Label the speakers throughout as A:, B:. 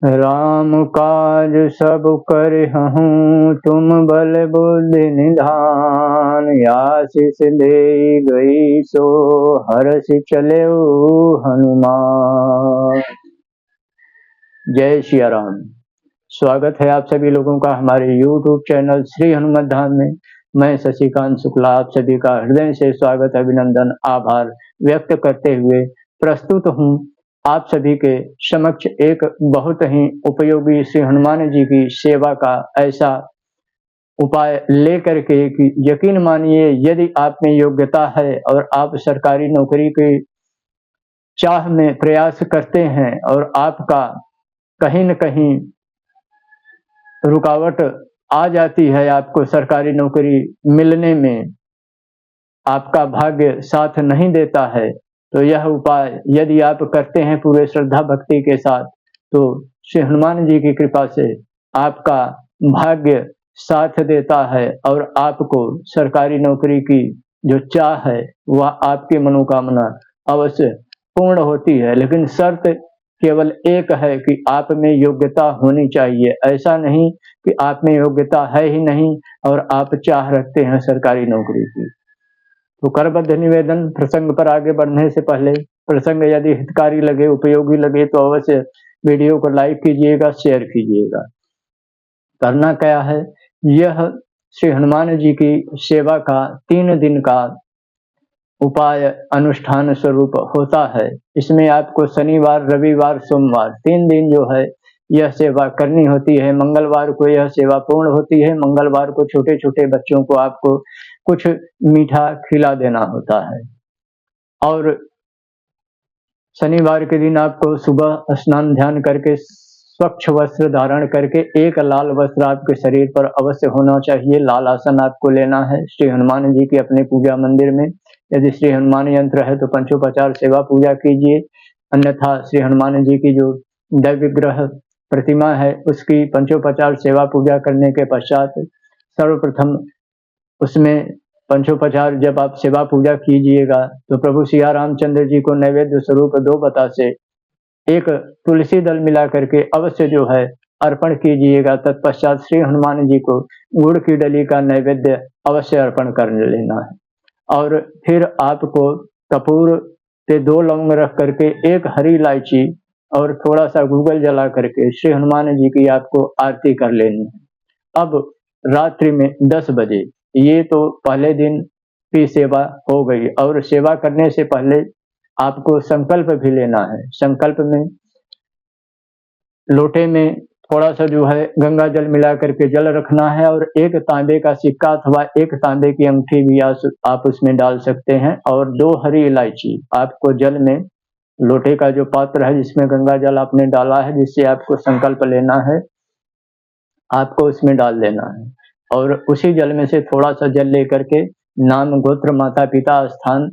A: राम काज सब करहूँ तुम बल बुद्धि निधान। आशीष दे गई सो हर्ष चले हनुमान। जय सिया राम। स्वागत है आप सभी लोगों का हमारे YouTube चैनल श्री हनुमत धाम में। मैं शशिकांत शुक्ला आप सभी का हृदय से स्वागत अभिनंदन आभार व्यक्त करते हुए प्रस्तुत हूँ आप सभी के समक्ष एक बहुत ही उपयोगी श्री हनुमान जी की सेवा का ऐसा उपाय लेकर के कि यकीन मानिए यदि आप में योग्यता है और आप सरकारी नौकरी की चाह में प्रयास करते हैं और आपका कहीं न कहीं रुकावट आ जाती है आपको सरकारी नौकरी मिलने में, आपका भाग्य साथ नहीं देता है, तो यह उपाय यदि आप करते हैं पूरे श्रद्धा भक्ति के साथ तो श्री हनुमान जी की कृपा से आपका भाग्य साथ देता है और आपको सरकारी नौकरी की जो चाह है वह आपकी मनोकामना अवश्य पूर्ण होती है। लेकिन शर्त केवल एक है कि आप में योग्यता होनी चाहिए। ऐसा नहीं कि आप में योग्यता है ही नहीं और आप चाह रखते हैं सरकारी नौकरी की। तो करबद्ध निवेदन, प्रसंग पर आगे बढ़ने से पहले प्रसंग यदि हितकारी लगे, उपयोगी लगे तो अवश्य वीडियो को लाइक कीजिएगा, शेयर कीजिएगा। करना क्या है, यह श्री हनुमान जी की सेवा का 3 दिन का उपाय अनुष्ठान स्वरूप होता है। इसमें आपको शनिवार, रविवार, सोमवार 3 दिन जो है यह सेवा करनी होती है। मंगलवार को यह सेवा पूर्ण होती है। मंगलवार को छोटे छोटे बच्चों को आपको कुछ मीठा खिला देना होता है और शनिवार के दिन आपको सुबह स्नान ध्यान करके स्वच्छ वस्त्र धारण करके एक लाल वस्त्र आपके शरीर पर अवश्य होना चाहिए। लाल आसन आपको लेना है। श्री हनुमान जी की अपने पूजा मंदिर में यदि श्री हनुमान यंत्र है तो पंचोपचार सेवा पूजा कीजिए, अन्यथा श्री हनुमान जी की जो दैव विग्रह प्रतिमा है उसकी पंचोपचार सेवा पूजा करने के पश्चात सर्वप्रथम उसमें पंचोपचार जब आप सेवा पूजा कीजिएगा तो प्रभु सिया रामचंद्र जी को नैवेद्य स्वरूप 2 बतासे एक तुलसी दल मिला करके अवश्य जो है अर्पण कीजिएगा। तत्पश्चात श्री हनुमान जी को गुड़ की डली का नैवेद्य अवश्य अर्पण कर लेना है और फिर आपको कपूर पे 2 लौंग रख करके एक हरी इलायची और थोड़ा सा गूगल जला करके श्री हनुमान जी की आपको आरती कर लेनी है। अब रात्रि में 10 बजे, ये तो पहले दिन की सेवा हो गई और सेवा करने से पहले आपको संकल्प भी लेना है। संकल्प में लोटे में थोड़ा सा जो है गंगा जल मिला करके जल रखना है और एक तांबे का सिक्का अथवा एक तांबे की अंगूठी भी आप उसमें डाल सकते हैं और 2 हरी इलायची आपको जल में, लोटे का जो पात्र है जिसमें गंगा जल आपने डाला है जिससे आपको संकल्प लेना है, आपको उसमें डाल देना है और उसी जल में से थोड़ा सा जल लेकर के नाम, गोत्र, माता पिता, स्थान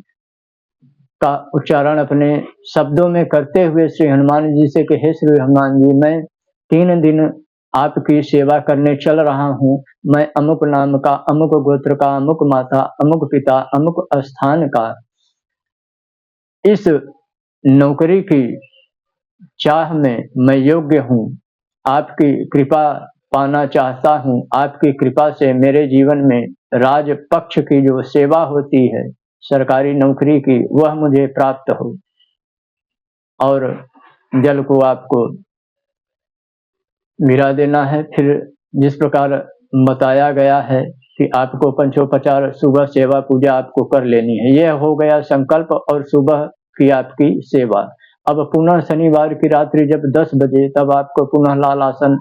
A: का उच्चारण अपने शब्दों में करते हुए श्री हनुमान जी से कि हे श्री हनुमान जी, मैं 3 दिन आपकी सेवा करने चल रहा हूँ। मैं अमुक नाम का, अमुक गोत्र का, अमुक माता, अमुक पिता, अमुक स्थान का इस नौकरी की चाह में मैं योग्य हूँ। आपकी कृपा पाना चाहता हूँ। आपकी कृपा से मेरे जीवन में राज पक्ष की जो सेवा होती है सरकारी नौकरी की वह मुझे प्राप्त हो। और जल को आपको गिरा देना है। फिर जिस प्रकार बताया गया है कि आपको पंचोपचार सुबह सेवा पूजा आपको कर लेनी है। यह हो गया संकल्प और सुबह की आपकी सेवा। अब पुनः शनिवार की रात्रि जब 10 बजे तब आपको पुनः लाल आसन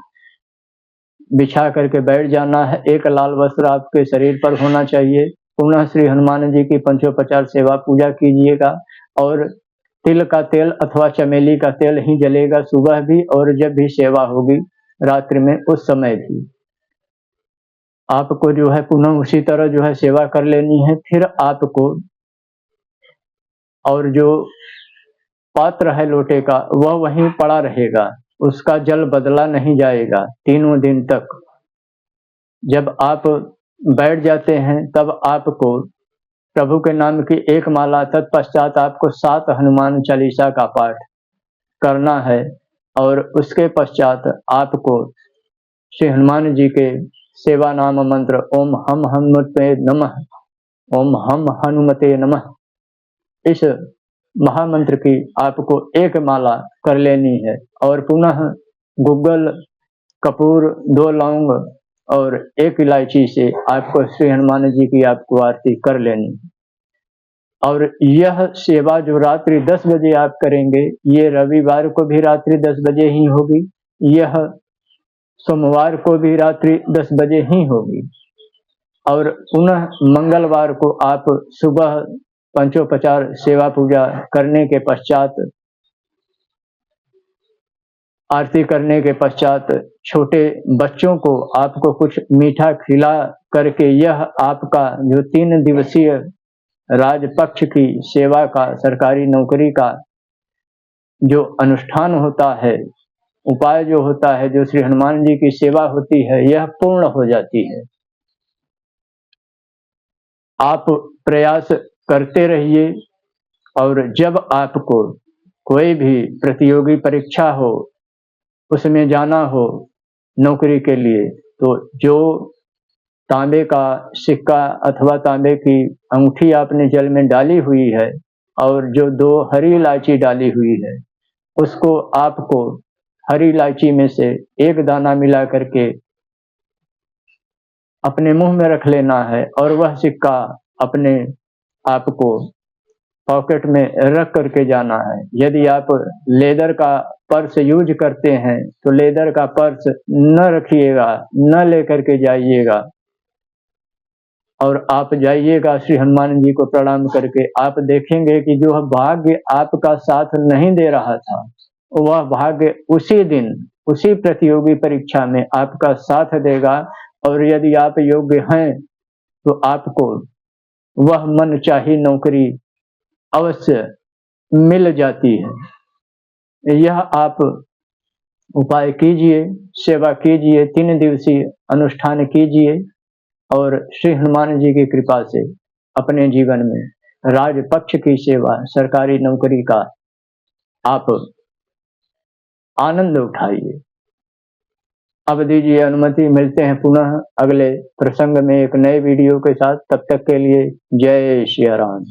A: बिछा करके बैठ जाना है। एक लाल वस्त्र आपके शरीर पर होना चाहिए। पुनः श्री हनुमान जी की पंचोपचार सेवा पूजा कीजिएगा और तिल का तेल अथवा चमेली का तेल ही जलेगा सुबह भी और जब भी सेवा होगी रात्रि में उस समय भी। आपको जो है पुनः उसी तरह जो है सेवा कर लेनी है। फिर आपको और जो पात्र है लोटे का वह वहीं पड़ा रहेगा, उसका जल बदला नहीं जाएगा 3 दिन तक। जब आप बैठ जाते हैं तब आपको प्रभु के नाम की 1 माला, तत्पश्चात आपको 7 हनुमान चालीसा का पाठ करना है और उसके पश्चात आपको श्री हनुमान जी के सेवा नाम मंत्र ओम हम हनुमते नमः, ओम हम हनुमते नमः, इस महामंत्र की आपको एक माला कर लेनी है और पुनः गुग्गल, कपूर, 2 लौंग और 1 इलायची से आपको श्री हनुमान जी की आपको आरती कर लेनी है। और यह सेवा जो रात्रि 10 बजे आप करेंगे, ये रविवार को भी रात्रि 10 बजे ही होगी, यह सोमवार को भी रात्रि 10 बजे ही होगी और पुनः मंगलवार को आप सुबह पंचोपचार सेवा पूजा करने के पश्चात, आरती करने के पश्चात छोटे बच्चों को आपको कुछ मीठा खिला करके यह आपका जो 3 दिवसीय राजपक्ष की सेवा का, सरकारी नौकरी का जो अनुष्ठान होता है, उपाय जो होता है, जो श्री हनुमान जी की सेवा होती है, यह पूर्ण हो जाती है। आप प्रयास करते रहिए और जब आपको कोई भी प्रतियोगी परीक्षा हो, उसमें जाना हो नौकरी के लिए, तो जो तांबे का सिक्का अथवा तांबे की अंगूठी आपने जल में डाली हुई है और जो 2 हरी इलायची डाली हुई है, उसको आपको हरी इलायची में से 1 दाना मिला करके अपने मुंह में रख लेना है और वह सिक्का अपने आपको पॉकेट में रख करके जाना है। यदि आप लेदर का पर्स यूज करते हैं तो लेदर का पर्स न रखिएगा, न लेकर के जाइएगा और आप जाइएगा श्री हनुमान जी को प्रणाम करके। आप देखेंगे कि जो भाग्य आपका साथ नहीं दे रहा था, वह भाग्य उसी दिन, उसी प्रतियोगी परीक्षा में आपका साथ देगा और यदि आप योग्य हैं तो आपको वह मनचाही नौकरी अवश्य मिल जाती है। यह आप उपाय कीजिए, सेवा कीजिए, 3 दिवसीय अनुष्ठान कीजिए और श्री हनुमान जी की कृपा से अपने जीवन में राजपक्ष की सेवा, सरकारी नौकरी का आप आनंद उठाइए। अब दीजिए अनुमति, मिलते हैं पुनः अगले प्रसंग में एक नए वीडियो के साथ। तब तक के लिए जय श्री राम।